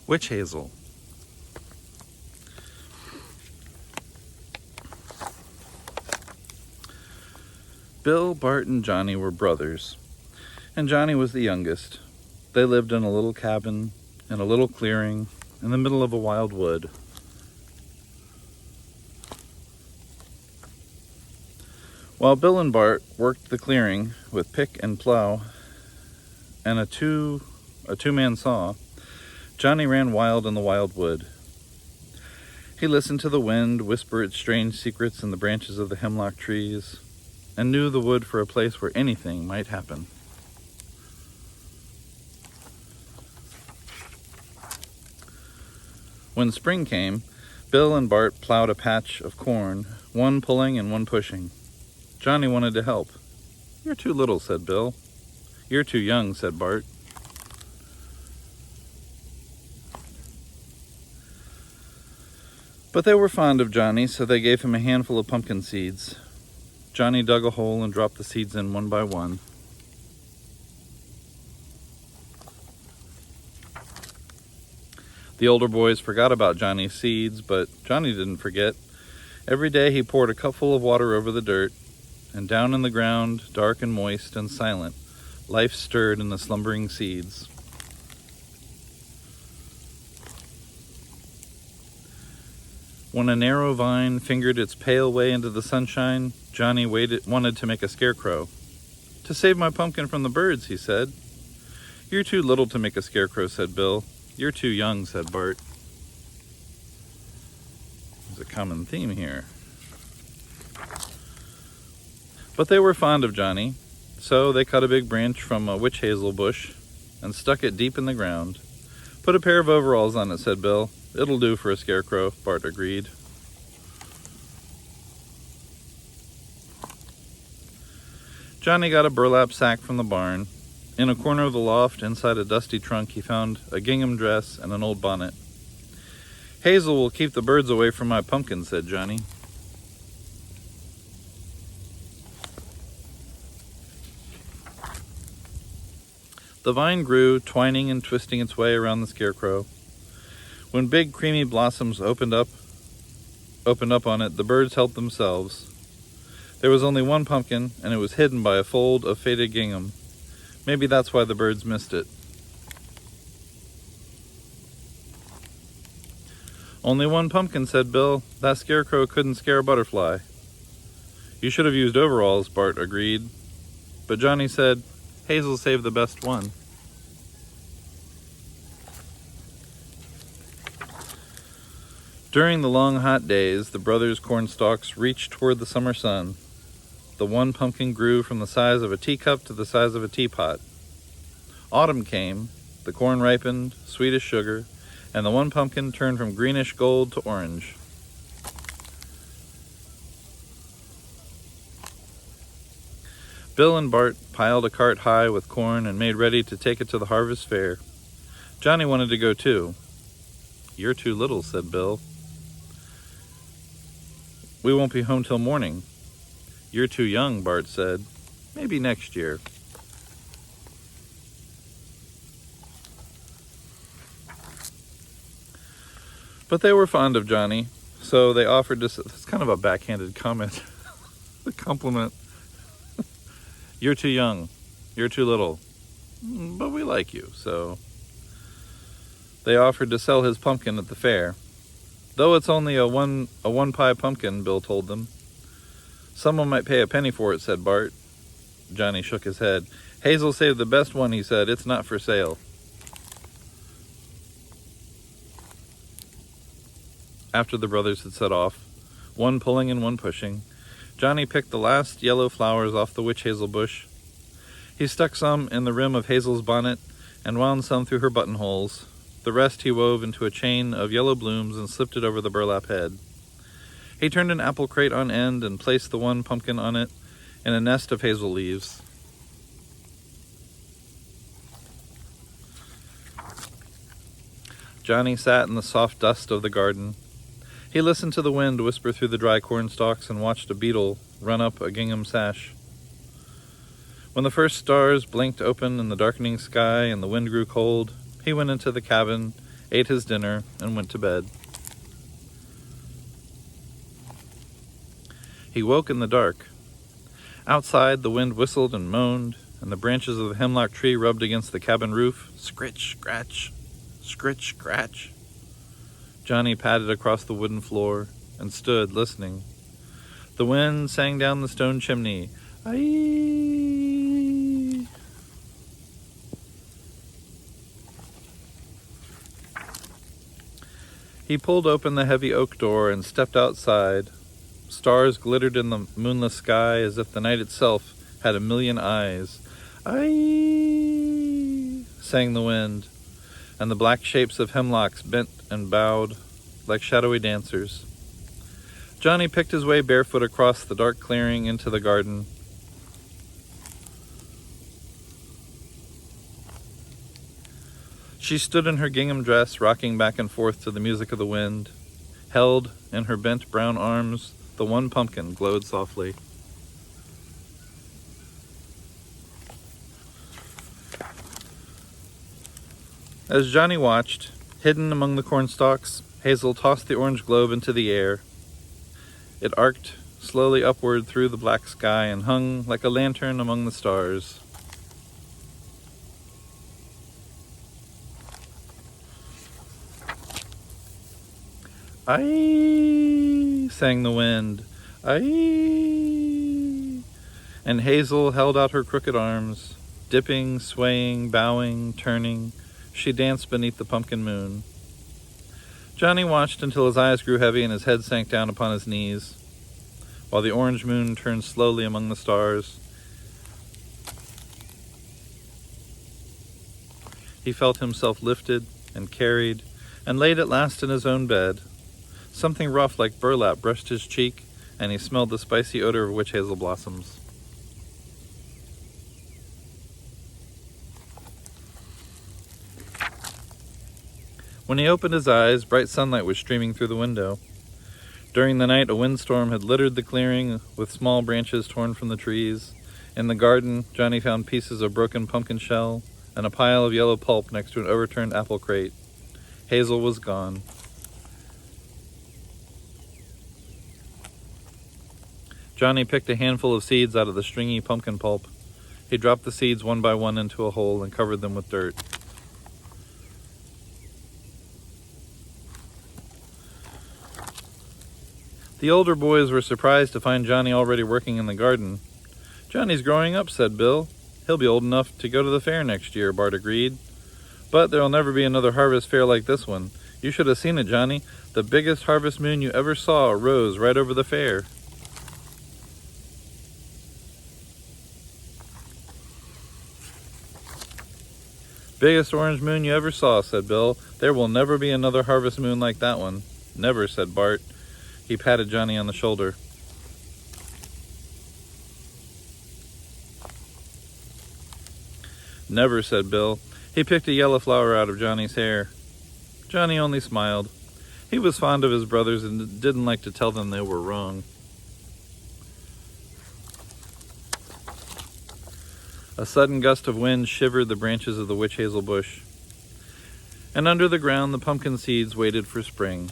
Witch Hazel. Bill, Bart, and Johnny were brothers, and Johnny was the youngest. They lived in a little cabin in a little clearing in the middle of a wild wood. While Bill and Bart worked the clearing with pick and plow and a two-man saw, Johnny ran wild in the wild wood. He listened to the wind whisper its strange secrets in the branches of the hemlock trees and knew the wood for a place where anything might happen. When spring came, Bill and Bart plowed a patch of corn, one pulling and one pushing. Johnny wanted to help. "You're too little," said Bill. "You're too young," said Bart. But they were fond of Johnny, so they gave him a handful of pumpkin seeds. Johnny dug a hole and dropped the seeds in one by one. The older boys forgot about Johnny's seeds, but Johnny didn't forget. Every day he poured a cupful of water over the dirt, and down in the ground, dark and moist and silent, life stirred in the slumbering seeds. When a narrow vine fingered its pale way into the sunshine, Johnny wanted to make a scarecrow. "To save my pumpkin from the birds," he said. "You're too little to make a scarecrow," said Bill. "You're too young," said Bart. There's a common theme here. But they were fond of Johnny, so they cut a big branch from a witch hazel bush and stuck it deep in the ground. "Put a pair of overalls on it," said Bill. "It'll do for a scarecrow," Bart agreed. Johnny got a burlap sack from the barn. In a corner of the loft, inside a dusty trunk, he found a gingham dress and an old bonnet. "Hazel will keep the birds away from my pumpkin," said Johnny. The vine grew, twining and twisting its way around the scarecrow. When big creamy blossoms opened up on it, the birds helped themselves. There was only one pumpkin, and it was hidden by a fold of faded gingham. Maybe that's why the birds missed it. "Only one pumpkin," said Bill. "That scarecrow couldn't scare a butterfly." "You should have used overalls," Bart agreed. But Johnny said, "Hazel saved the best one." During the long hot days, the brothers' cornstalks reached toward the summer sun. The one pumpkin grew from the size of a teacup to the size of a teapot. Autumn came, the corn ripened, sweet as sugar, and the one pumpkin turned from greenish gold to orange. Bill and Bart piled a cart high with corn and made ready to take it to the harvest fair. Johnny wanted to go too. "You're too little," said Bill. "We won't be home till morning." "You're too young," Bart said. "Maybe next year." But they were fond of Johnny, so they offered to... It's kind of a backhanded comment. The compliment. "You're too young. You're too little. But we like you," so... They offered to sell his pumpkin at the fair. "Though it's only a one-pie pumpkin," Bill told them. "Someone might pay a penny for it," said Bart. Johnny shook his head. "Hazel saved the best one," he said. "It's not for sale." After the brothers had set off, one pulling and one pushing, Johnny picked the last yellow flowers off the witch hazel bush. He stuck some in the rim of Hazel's bonnet and wound some through her buttonholes. The rest he wove into a chain of yellow blooms and slipped it over the burlap head. He turned an apple crate on end and placed the one pumpkin on it in a nest of hazel leaves. Johnny sat in the soft dust of the garden. He listened to the wind whisper through the dry cornstalks and watched a beetle run up a gingham sash. When the first stars blinked open in the darkening sky and the wind grew cold, he went into the cabin ate his dinner, and went to bed. He woke in the dark. Outside, the wind whistled and moaned, and the branches of the hemlock tree rubbed against the cabin roof. Scritch, scratch, scritch, scratch. Johnny padded across the wooden floor and stood listening. The wind sang down the stone chimney. Aye. He pulled open the heavy oak door and stepped outside. Stars glittered in the moonless sky as if the night itself had a million eyes. Aye, sang the wind, and the black shapes of hemlocks bent and bowed like shadowy dancers. Johnny picked his way barefoot across the dark clearing into the garden. She stood in her gingham dress, rocking back and forth to the music of the wind. Held in her bent brown arms, the one pumpkin glowed softly. As Johnny watched, hidden among the cornstalks, Hazel tossed the orange globe into the air. It arced slowly upward through the black sky and hung like a lantern among the stars. Aye, sang the wind. Aye. And Hazel held out her crooked arms. Dipping, swaying, bowing, turning, she danced beneath the pumpkin moon. Johnny watched until his eyes grew heavy and his head sank down upon his knees, while the orange moon turned slowly among the stars. He felt himself lifted and carried, and laid at last in his own bed. Something rough like burlap brushed his cheek, and he smelled the spicy odor of witch hazel blossoms. When he opened his eyes, bright sunlight was streaming through the window. During the night, a windstorm had littered the clearing with small branches torn from the trees. In the garden, Johnny found pieces of broken pumpkin shell and a pile of yellow pulp next to an overturned apple crate. Hazel was gone. Johnny picked a handful of seeds out of the stringy pumpkin pulp. He dropped the seeds one by one into a hole and covered them with dirt. The older boys were surprised to find Johnny already working in the garden. "Johnny's growing up," said Bill. "He'll be old enough to go to the fair next year," Bart agreed. "But there'll never be another harvest fair like this one. You should have seen it, Johnny. The biggest harvest moon you ever saw rose right over the fair." "Biggest orange moon you ever saw," said Bill. "There will never be another harvest moon like that one." "Never," said Bart. He patted Johnny on the shoulder. "Never," said Bill. He picked a yellow flower out of Johnny's hair. Johnny only smiled. He was fond of his brothers and didn't like to tell them they were wrong. A sudden gust of wind shivered the branches of the witch hazel bush, and under the ground the pumpkin seeds waited for spring.